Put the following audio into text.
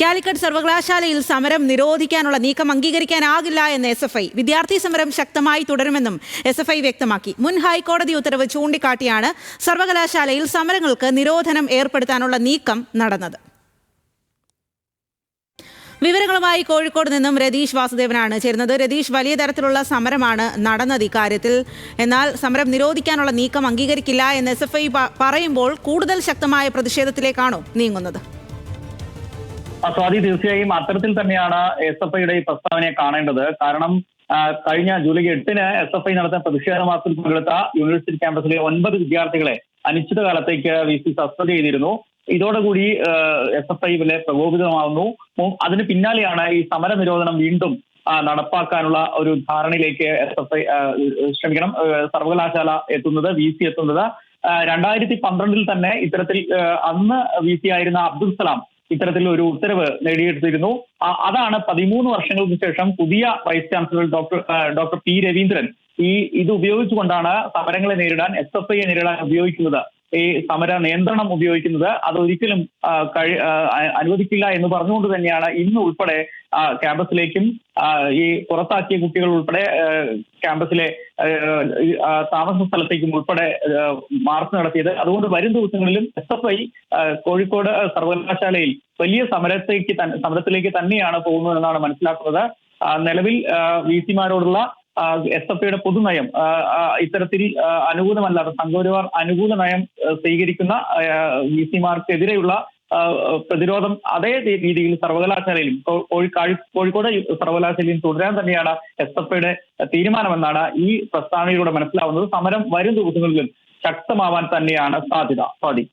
കാലിക്കറ്റ് സർവകലാശാലയിൽ സമരം നിരോധിക്കാനുള്ള നീക്കം അംഗീകരിക്കാനാകില്ല എന്ന് SFI. വിദ്യാർത്ഥി സമരം ശക്തമായി തുടരുമെന്നും SFI വ്യക്തമാക്കി. മുൻ ഹൈക്കോടതി ഉത്തരവ് ചൂണ്ടിക്കാട്ടിയാണ് സർവകലാശാലയിൽ സമരങ്ങൾക്ക് നിരോധനം ഏർപ്പെടുത്താനുള്ള നീക്കം നടന്നത്. വിവരങ്ങളുമായി കോഴിക്കോട് നിന്നും രതീഷ് വാസുദേവനാണ് ചേരുന്നത്. രതീഷ്, വലിയ തരത്തിലുള്ള സമരമാണ് നടന്നത് ഇക്കാര്യത്തിൽ. എന്നാൽ സമരം നിരോധിക്കാനുള്ള നീക്കം അംഗീകരിക്കില്ല എന്ന് SFI പറയുമ്പോൾ കൂടുതൽ ശക്തമായ പ്രതിഷേധത്തിലേക്കാണോ നീങ്ങുന്നത്? സ്വാതി, തീർച്ചയായും അത്തരത്തിൽ തന്നെയാണ് SFIയുടെ ഈ പ്രസ്താവനയെ കാണേണ്ടത്. കാരണം കഴിഞ്ഞ ജൂലൈ 8-ന് SFI നടത്തിയ പ്രതിഷേധ മാസത്തിൽ പങ്കെടുത്ത യൂണിവേഴ്സിറ്റി ക്യാമ്പസിലെ 9 വിദ്യാർത്ഥികളെ അനിശ്ചിതകാലത്തേക്ക് VC സസ്പെൻഡ് ചെയ്തിരുന്നു. ഇതോടുകൂടി SFI വലിയ പ്രകോപിതമാവുന്നു. അതിന് പിന്നാലെയാണ് ഈ സമര നിരോധനം വീണ്ടും നടപ്പാക്കാനുള്ള ഒരു ധാരണയിലേക്ക് സർവകലാശാല എത്തുന്നത്, VC എത്തുന്നത്. 2012-ൽ തന്നെ ഇത്തരത്തിൽ അന്ന് VC ആയിരുന്ന അബ്ദുൽ സലാം ഇത്തരത്തിൽ ഒരു ഉത്തരവ് നേടിയെടുത്തിരുന്നു. അതാണ് 13 വർഷങ്ങൾക്ക് ശേഷം പുതിയ vice chancellor doctor P. Raveendran ഇത് ഉപയോഗിച്ചുകൊണ്ടാണ് സമരങ്ങളെ നേരിടാൻ, SFIയെ നേരിടാൻ ഉപയോഗിക്കുന്നത്, ഈ സമര നിയന്ത്രണം ഉപയോഗിക്കുന്നത്. അതൊരിക്കലും അനുവദിക്കില്ല എന്ന് പറഞ്ഞുകൊണ്ട് തന്നെയാണ് ഇന്ന് ഉൾപ്പെടെ ക്യാമ്പസിലേക്കും ഈ പുറത്താക്കിയ കുട്ടികൾ ഉൾപ്പെടെ ക്യാമ്പസിലെ താമസ സ്ഥലത്തേക്കും ഉൾപ്പെടെ മാർച്ച് നടത്തിയത്. അതുകൊണ്ട് വരും ദിവസങ്ങളിലും SFI കോഴിക്കോട് സർവകലാശാലയിൽ വലിയ സമരത്തിലേക്ക് തന്നെയാണ് പോകുന്നതെന്നാണ് മനസ്സിലാക്കുന്നത്. നിലവിൽ VC-മാരോടുള്ള SFIയുടെ പൊതുനയം ഇത്തരത്തിൽ അനുകൂലമല്ലാത്ത സംഘപരിവാർ അനുകൂല നയം സ്വീകരിക്കുന്ന VC-മാർക്കെതിരെയുള്ള പ്രതിരോധം അതേ രീതിയിൽ സർവകലാശാലയിലും കോഴിക്കോട് സർവകലാശാലയിലും തുടരാൻ തന്നെയാണ് SFIയുടെ തീരുമാനമെന്നാണ് ഈ പ്രസ്താവനയിലൂടെ മനസ്സിലാവുന്നത്. സമരം വരും ദിവസങ്ങളിലും ശക്തമാവാൻ തന്നെയാണ് സാധ്യത. സ്വാതി.